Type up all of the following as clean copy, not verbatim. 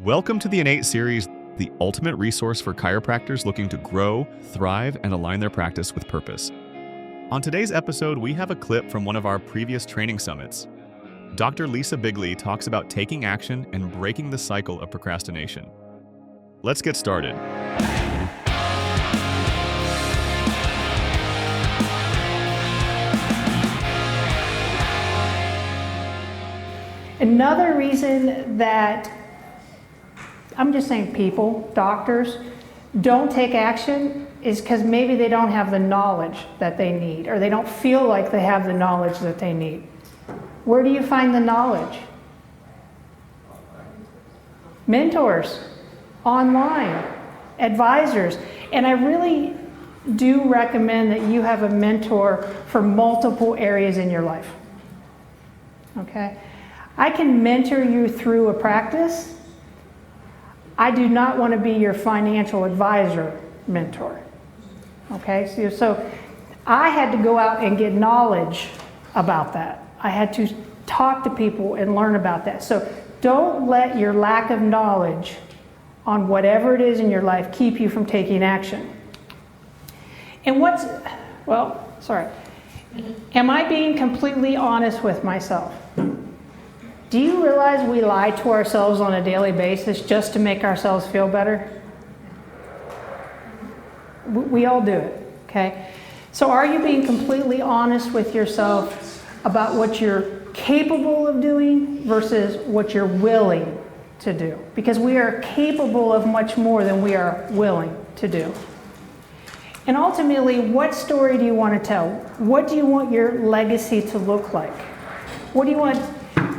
Welcome to the Innate series, the ultimate resource for chiropractors looking to grow, thrive, and align their practice with purpose. On today's episode, we have a clip from one of our previous training summits. Dr. Lisa Beighle talks about taking action and breaking the cycle of procrastination. Let's get started. Another reason that, I'm just saying people, doctors, don't take action is because maybe they don't have the knowledge that they need, or they don't feel like they have the knowledge that they need. Where do you find the knowledge? Mentors, online, advisors. And I really do recommend that you have a mentor for multiple areas in your life. Okay? I can mentor you through a practice. I do not want to be your financial advisor mentor. Okay, so I had to go out and get knowledge about that. I had to talk to people and learn about that. So don't let your lack of knowledge on whatever it is in your life keep you from taking action. And am I being completely honest with myself? Do you realize we lie to ourselves on a daily basis just to make ourselves feel better? We all do it, okay? So are you being completely honest with yourself about what you're capable of doing versus what you're willing to do? Because we are capable of much more than we are willing to do. And ultimately, what story do you want to tell? What do you want your legacy to look like? What do you want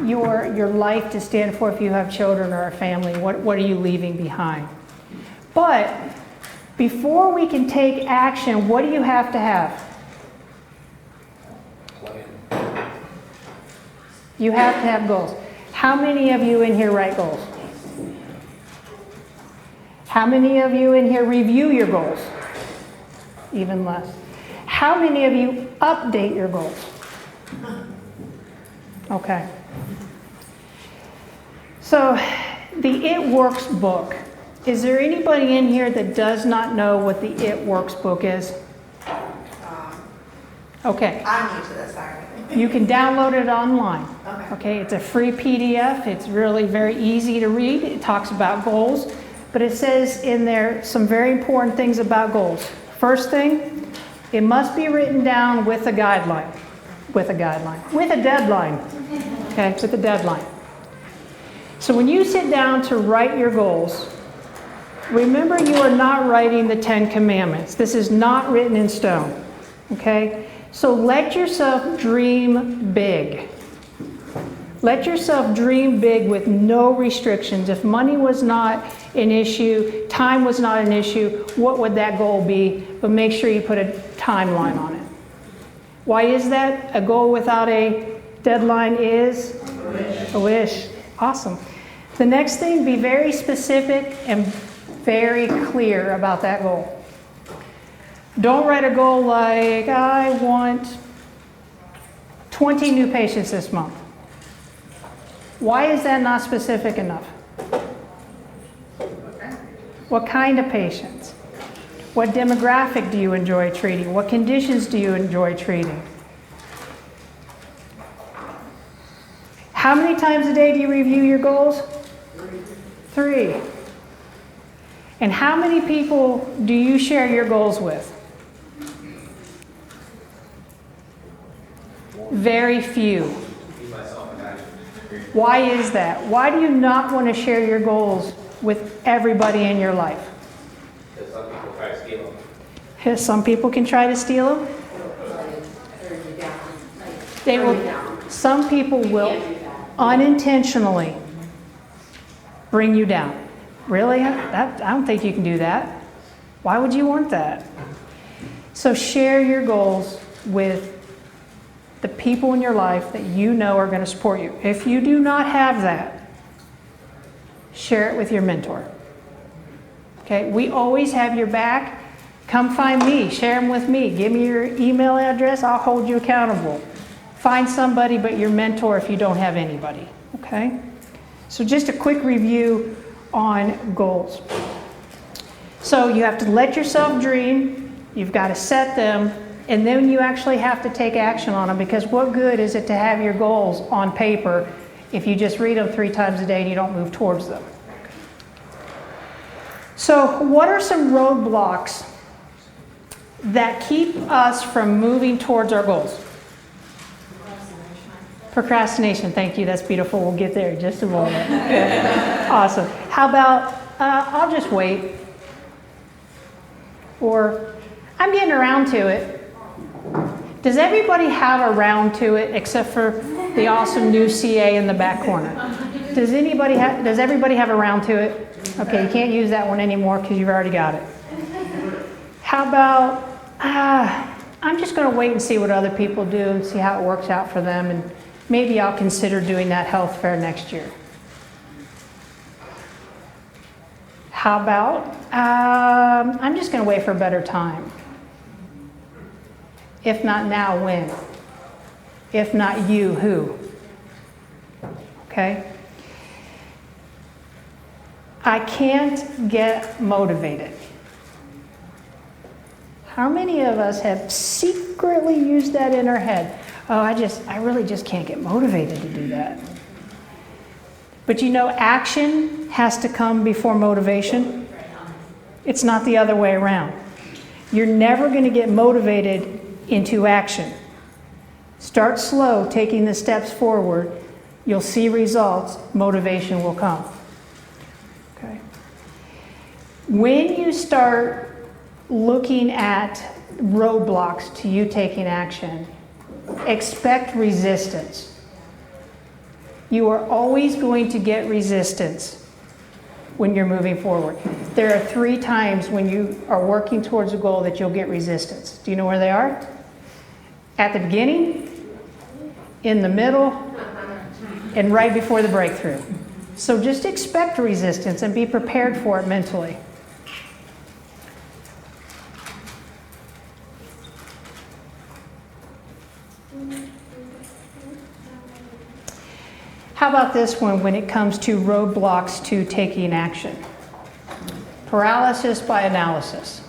your life to stand for if you have children or a family? What are you leaving behind? But before we can take action, what do you have to have? You have to have goals. How many of you in here write goals? How many of you in here review your goals? Even less. How many of you update your goals? Okay. So, the It Works book. Is there anybody in here that does not know what the It Works book is? Okay. I'm new to this, sorry. You can download it online. Okay, it's a free PDF. It's really very easy to read. It talks about goals, but it says in there some very important things about goals. First thing, it must be written down with a guideline. With a deadline. Okay, with a deadline. So when you sit down to write your goals, remember you are not writing the 10 Commandments. This is not written in stone. Okay? So let yourself dream big. Let yourself dream big with no restrictions. If money was not an issue, time was not an issue, what would that goal be? But make sure you put a timeline on it. Why is that? A goal without a deadline is? A wish. Awesome. The next thing, be very specific and very clear about that goal. Don't write a goal like, I want 20 new patients this month. Why is that not specific enough? What kind of patients? What demographic do you enjoy treating? What conditions do you enjoy treating? How many times a day do you review your goals? 3. And how many people do you share your goals with? Very few. Why is that? Why do you not want to share your goals with everybody in your life? Because some people try to steal them. Some people can try to steal them. They will. Some people will unintentionally bring you down. Really? I don't think you can do that. Why would you want that? So share your goals with the people in your life that you know are going to support you. If you do not have that, share it with your mentor. Okay? We always have your back. Come find me. Share them with me. Give me your email address. I'll hold you accountable. Find somebody but your mentor if you don't have anybody. Okay? So just a quick review on goals. So you have to let yourself dream, you've got to set them, and then you actually have to take action on them, because what good is it to have your goals on paper if you just read them 3 times a day and you don't move towards them? So what are some roadblocks that keep us from moving towards our goals? Procrastination, thank you, that's beautiful. We'll get there in just a moment. Awesome. How about, I'll just wait. Or, I'm getting around to it. Does everybody have a round to it except for the awesome new CA in the back corner? Does everybody have a round to it? Okay, you can't use that one anymore because you've already got it. How about, I'm just going to wait and see what other people do and see how it works out for them, and maybe I'll consider doing that health fair next year. How about, I'm just going to wait for a better time. If not now, when? If not you, who? Okay? I can't get motivated. How many of us have secretly used that in our head? Oh, I really just can't get motivated to do that. But you know, action has to come before motivation. It's not the other way around. You're never going to get motivated into action. Start slow, taking the steps forward. You'll see results. Motivation will come. Okay. When you start looking at roadblocks to you taking action, expect resistance. You are always going to get resistance when you're moving forward. There are 3 times when you are working towards a goal that you'll get resistance. Do you know where they are? At the beginning, in the middle, and right before the breakthrough. So just expect resistance and be prepared for it mentally. How about this one when it comes to roadblocks to taking action? Paralysis by analysis.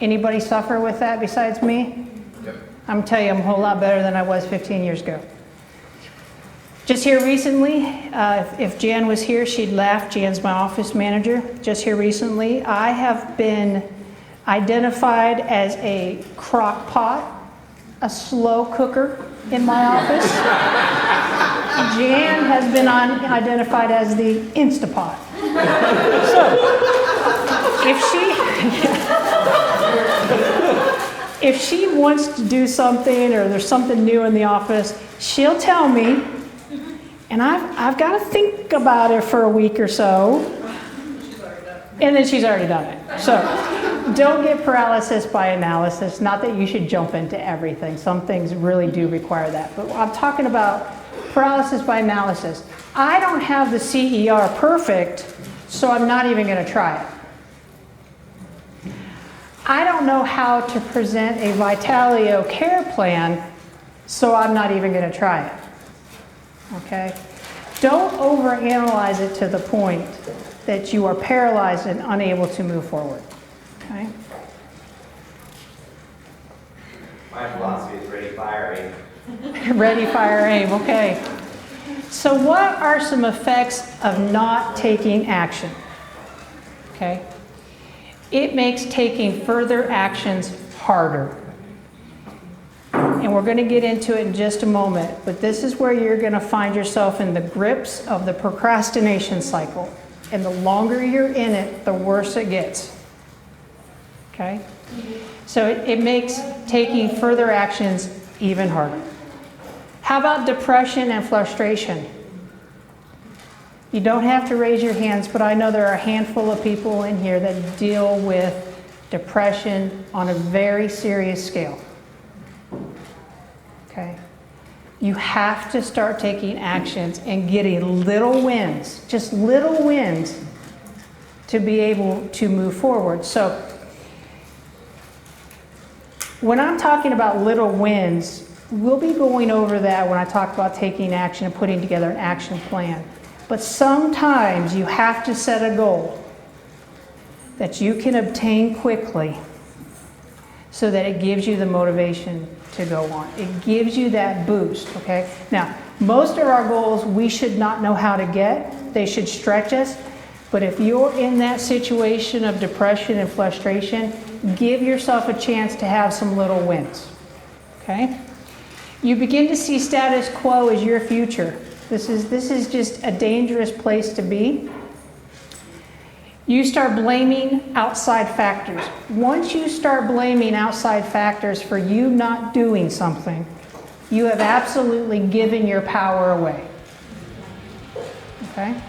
Anybody suffer with that besides me? Yep. I'm telling you, I'm a whole lot better than I was 15 years ago. Just here recently, if Jan was here, she'd laugh. Jan's my office manager. Just here recently, I have been identified as a crockpot, a slow cooker in my office. Jan has been identified as the Instapot. So, if she wants to do something or there's something new in the office, she'll tell me, and I've got to think about it for a week or so, and then she's already done it. So don't get paralysis by analysis. Not that you should jump into everything. Some things really do require that. But I'm talking about paralysis by analysis. I don't have the CER perfect, so I'm not even going to try it. I don't know how to present a Vitalio care plan, so I'm not even going to try it. Okay? Don't overanalyze it to the point that you are paralyzed and unable to move forward. Okay? My philosophy is ready, fire, aim. Ready, fire, aim. Okay. So what are some effects of not taking action? Okay. It makes taking further actions harder. And we're going to get into it in just a moment, but this is where you're going to find yourself in the grips of the procrastination cycle. And the longer you're in it, the worse it gets. Okay? So it makes taking further actions even harder. How about depression and frustration? You don't have to raise your hands, but I know there are a handful of people in here that deal with depression on a very serious scale. Okay? You have to start taking actions and getting little wins, just little wins, to be able to move forward. So when I'm talking about little wins, we'll be going over that when I talk about taking action and putting together an action plan. But sometimes you have to set a goal that you can obtain quickly so that it gives you the motivation to go on. It gives you that boost, okay? Now, most of our goals we should not know how to get. They should stretch us. But if you're in that situation of depression and frustration, give yourself a chance to have some little wins, okay? You begin to see status quo as your future. This is just a dangerous place to be. You start blaming outside factors. Once you start blaming outside factors for you not doing something, you have absolutely given your power away. Okay?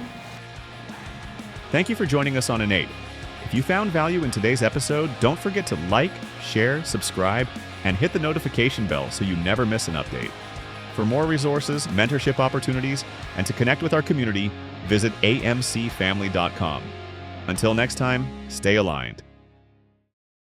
Thank you for joining us on Innate. If you found value in today's episode, don't forget to like, share, subscribe, and hit the notification bell so you never miss an update. For more resources, mentorship opportunities, and to connect with our community, visit amcfamily.com. Until next time, stay aligned.